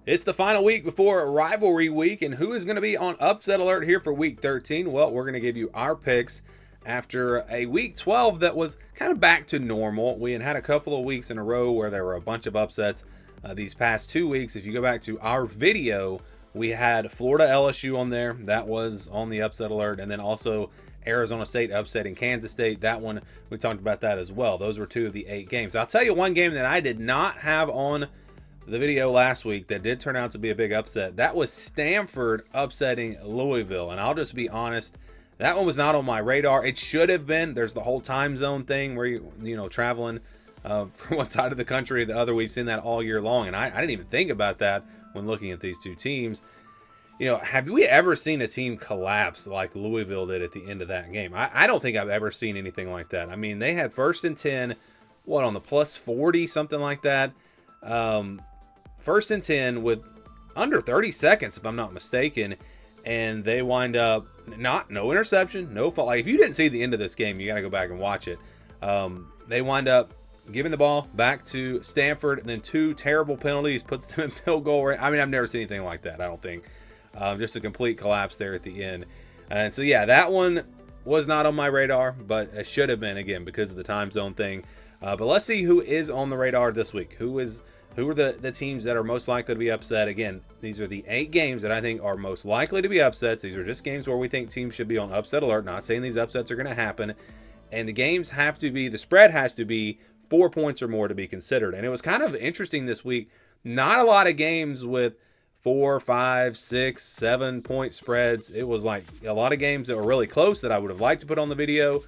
It's the final week before rivalry week, and who is going to be on upset alert here for week 13? Well, we're going to give you our picks after a week 12 that was kind of back to normal. We had a couple of weeks in a row where there were a bunch of upsets these past 2 weeks. If you go back to our video, we had Florida LSU on there. That was on the upset alert, and then also Arizona State upsetting Kansas State. That one, we talked about that as well. Those were 2 of the 8 games. I'll tell you one game that I did not have on the video last week that did turn out to be a big upset. That was Stanford upsetting Louisville. And I'll just be honest, that one was not on my radar. It should have been. There's the whole time zone thing where you know, traveling from one side of the country to the other. We've seen that all year long. And I didn't even think about that when looking at these two teams. You know, have we ever seen a team collapse like Louisville did at the end of that game? I don't think I've ever seen anything like that. I mean, they had 1st and 10, on the plus 40, something like that. 1st and 10 with under 30 seconds, if I'm not mistaken, and they wind up no interception, no fault. Like, if you didn't see the end of this game, you got to go back and watch it. They wind up giving the ball back to Stanford, and then 2 terrible penalties puts them in field goal range. I mean, I've never seen anything like that, I don't think. Just a complete collapse there at the end. And so, yeah, that one was not on my radar, but it should have been, again, because of the time zone thing. But let's see who is on the radar this week. Who are the teams that are most likely to be upset? Again, these are the 8 games that I think are most likely to be upsets. These are just games where we think teams should be on upset alert. Not saying these upsets are going to happen. And the games have to be, the spread has to be 4 points or more to be considered. And it was kind of interesting this week. Not a lot of games with 4, 5, 6, 7 point spreads. It was like a lot of games that were really close that I would have liked to put on the video.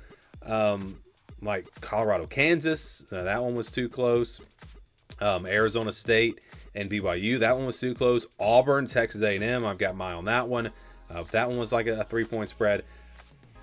Like Colorado, Kansas. That one was too close. Arizona State and BYU, that one was too close. Auburn, Texas A&M, I've got my eye on that one. That one was like a 3-point spread.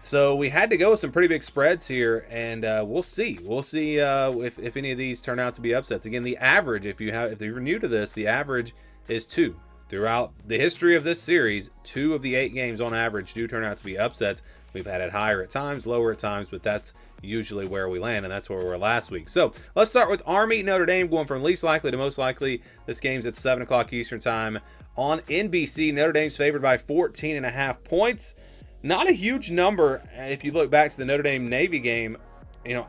So we had to go with some pretty big spreads here, and we'll see. We'll see if any of these turn out to be upsets. Again, the average, if you're new to this, the average is 2. Throughout the history of this series, 2 of the 8 games on average do turn out to be upsets. We've had it higher at times, lower at times, but that's usually where we land, and that's where we were last week. So let's start with Army Notre Dame, going from least likely to most likely. This game's at 7 o'clock Eastern time on NBC. Notre Dame's favored by 14.5 points. Not a huge number. If you look back to the Notre Dame Navy game, you know,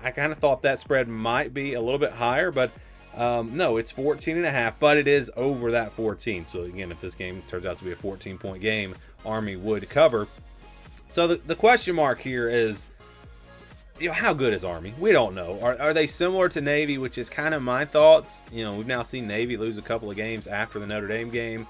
I kind of thought that spread might be a little bit higher, but no, it's 14.5, but it is over that 14. So again, if this game turns out to be a 14-point game, Army would cover. So the question mark here is, you know, how good is Army? We don't know. Are they similar to Navy, which is kind of my thoughts? You know, we've now seen Navy lose a couple of games after the Notre Dame game.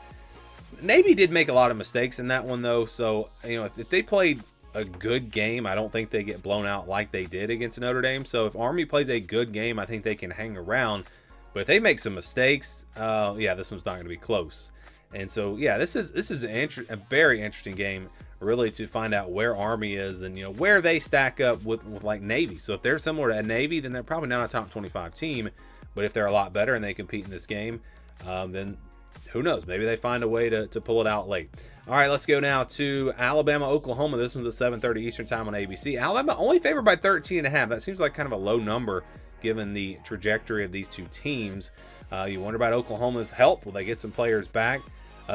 Navy did make a lot of mistakes in that one, though. So, you know, if they played a good game, I don't think they get blown out like they did against Notre Dame. So if Army plays a good game, I think they can hang around. But if they make some mistakes, yeah, this one's not going to be close. And so, yeah, this is a very interesting game, really, to find out where Army is and, you know, where they stack up with like Navy. So if they're similar to Navy, then they're probably not a top 25 team. But if they're a lot better and they compete in this game, then who knows? Maybe they find a way to pull it out late. All right, let's go now to Alabama, Oklahoma. This one's at 7:30 Eastern time on ABC. Alabama only favored by 13.5. That seems like kind of a low number given the trajectory of these two teams. You wonder about Oklahoma's health. Will they get some players back?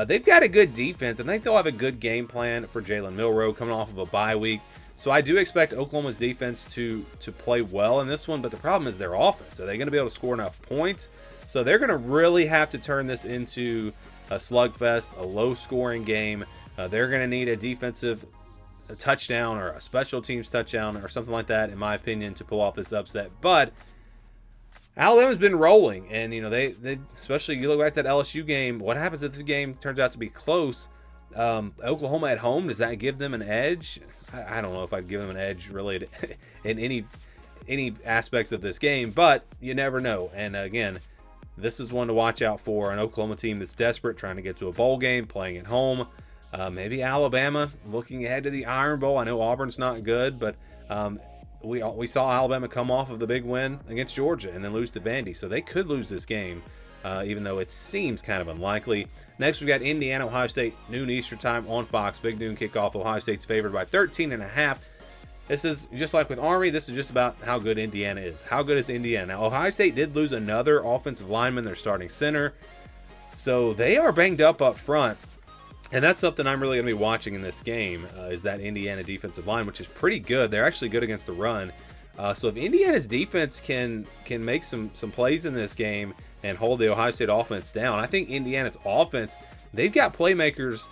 They've got a good defense. I think they'll have a good game plan for Jalen Milroe coming off of a bye week. So I do expect Oklahoma's defense to play well in this one, but the problem is their offense. Are they going to be able to score enough points? So they're going to really have to turn this into a slugfest, a low-scoring game. They're going to need a defensive touchdown or a special teams touchdown or something like that, in my opinion, to pull off this upset. But Alabama's been rolling, and you know they especially you look back at that LSU game. What happens if the game turns out to be close? Oklahoma at home, does that give them an edge? I don't know if I'd give them an edge really in any aspects of this game, but you never know. And again, this is one to watch out for, an Oklahoma team that's desperate, trying to get to a bowl game, playing at home. Maybe Alabama looking ahead to the Iron Bowl. I know Auburn's not good, but we saw Alabama come off of the big win against Georgia and then lose to Vandy, so they could lose this game, even though it seems kind of unlikely. Next, we've got Indiana, Ohio State, noon Eastern time on Fox. Big noon kickoff. Ohio State's favored by 13.5. This is just like with Army. This is just about how good Indiana is. How good is Indiana? Now, Ohio State did lose another offensive lineman, their starting center. So they are banged up front. And that's something I'm really going to be watching in this game is that Indiana defensive line, which is pretty good. They're actually good against the run. So if Indiana's defense can make some plays in this game and hold the Ohio State offense down, I think Indiana's offense, they've got playmakers,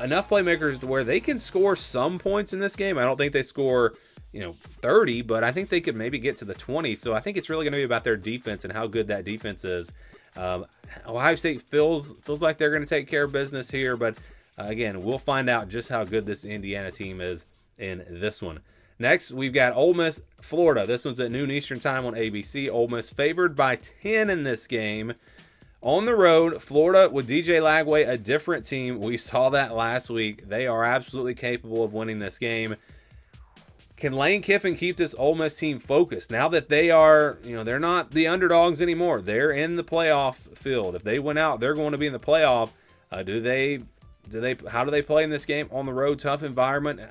enough playmakers to where they can score some points in this game. I don't think they score 30, but I think they could maybe get to the 20. So I think it's really going to be about their defense and how good that defense is. Ohio State feels like they're going to take care of business here, but again, we'll find out just how good this Indiana team is in this one. Next, we've got Ole Miss, Florida. This one's at noon Eastern time on ABC. Ole Miss favored by 10 in this game. On the road, Florida with DJ Lagway, a different team. We saw that last week. They are absolutely capable of winning this game. Can Lane Kiffin keep this Ole Miss team focused now that they are, they're not the underdogs anymore? They're in the playoff field. If they win out, they're going to be in the playoff. How do they play in this game on the road? Tough environment.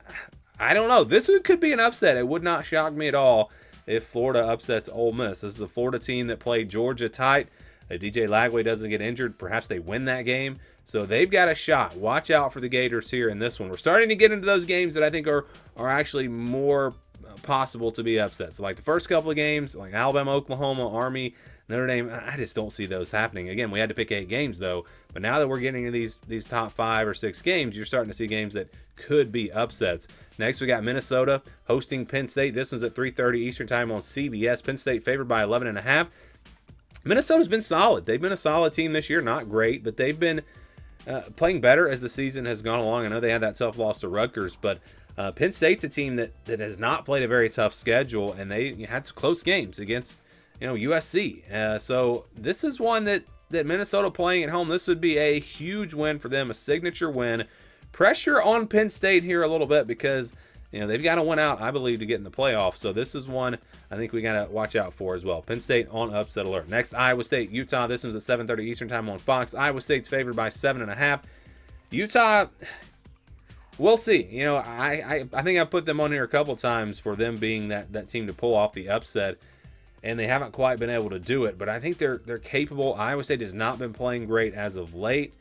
I don't know. This could be an upset. It would not shock me at all if Florida upsets Ole Miss. This is a Florida team that played Georgia tight. If DJ Lagway doesn't get injured, perhaps they win that game. So they've got a shot. Watch out for the Gators here in this one. We're starting to get into those games that I think are actually more possible to be upset. So like the first couple of games, like Alabama, Oklahoma, Army, Notre Dame, I just don't see those happening. Again, we had to pick 8 games though. But now that we're getting into these top 5 or 6 games, you're starting to see games that could be upsets. Next, we got Minnesota hosting Penn State. This one's at 3:30 Eastern time on CBS. Penn State favored by 11.5. Minnesota's been solid. They've been a solid team this year. Not great, but they've been playing better as the season has gone along. I know they had that tough loss to Rutgers, but Penn State's a team that has not played a very tough schedule, and they had some close games against USC. So this is one that Minnesota playing at home, this would be a huge win for them, a signature win. Pressure on Penn State here a little bit because they've got to win out, I believe, to get in the playoffs. So this is one I think we got to watch out for as well. Penn State on upset alert. Next, Iowa State, Utah. This one's at 7:30 Eastern time on Fox. Iowa State's favored by 7.5. Utah, we'll see. I think I put them on here a couple times for them being that team to pull off the upset, and they haven't quite been able to do it. But I think they're capable. Iowa State has not been playing great as of late.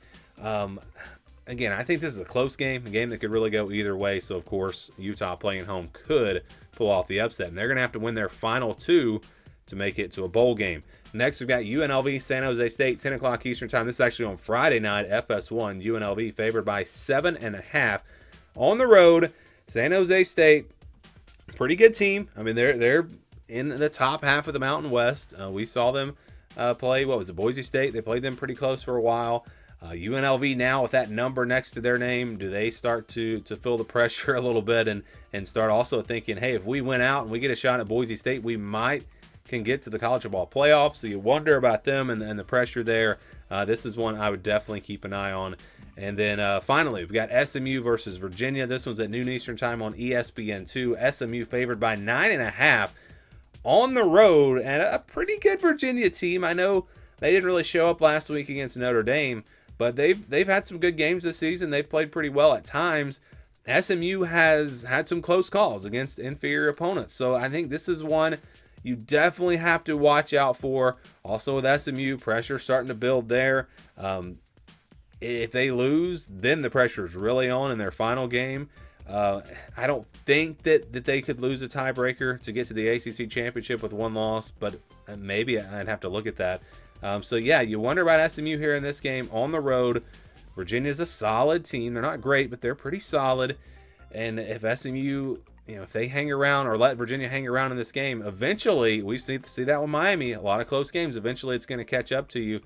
Again, I think this is a close game, a game that could really go either way. So, of course, Utah playing at home could pull off the upset. And they're going to have to win their final 2 to make it to a bowl game. Next, we've got UNLV, San Jose State, 10 o'clock Eastern time. This is actually on Friday night, FS1. UNLV favored by 7.5. On the road, San Jose State, pretty good team. I mean, they're in the top half of the Mountain West. We saw them play, Boise State? They played them pretty close for a while. UNLV now with that number next to their name, do they start to feel the pressure a little bit and start also thinking, hey, if we win out and we get a shot at Boise State, we can get to the college football playoffs. So you wonder about them and the pressure there. This is one I would definitely keep an eye on. And then finally, we've got SMU versus Virginia. This one's at noon Eastern time on ESPN2. SMU favored by 9.5 on the road, and a pretty good Virginia team. I know they didn't really show up last week against Notre Dame, but they've had some good games this season. They've played pretty well at times. SMU has had some close calls against inferior opponents. So I think this is one you definitely have to watch out for. Also with SMU, pressure starting to build there. If they lose, then the pressure is really on in their final game. I don't think that they could lose a tiebreaker to get to the ACC championship with one loss, but maybe I'd have to look at that. So yeah, you wonder about SMU here in this game on the road. Virginia's a solid team. They're not great, but they're pretty solid. And if SMU, if they hang around or let Virginia hang around in this game, eventually we see that with Miami. A lot of close games. Eventually, it's going to catch up to you.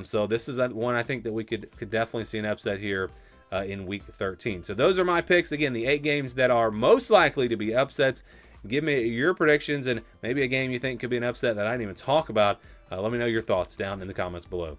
So this is one I think that we could definitely see an upset here in Week 13. So those are my picks. Again, the 8 games that are most likely to be upsets. Give me your predictions and maybe a game you think could be an upset that I didn't even talk about. Let me know your thoughts down in the comments below.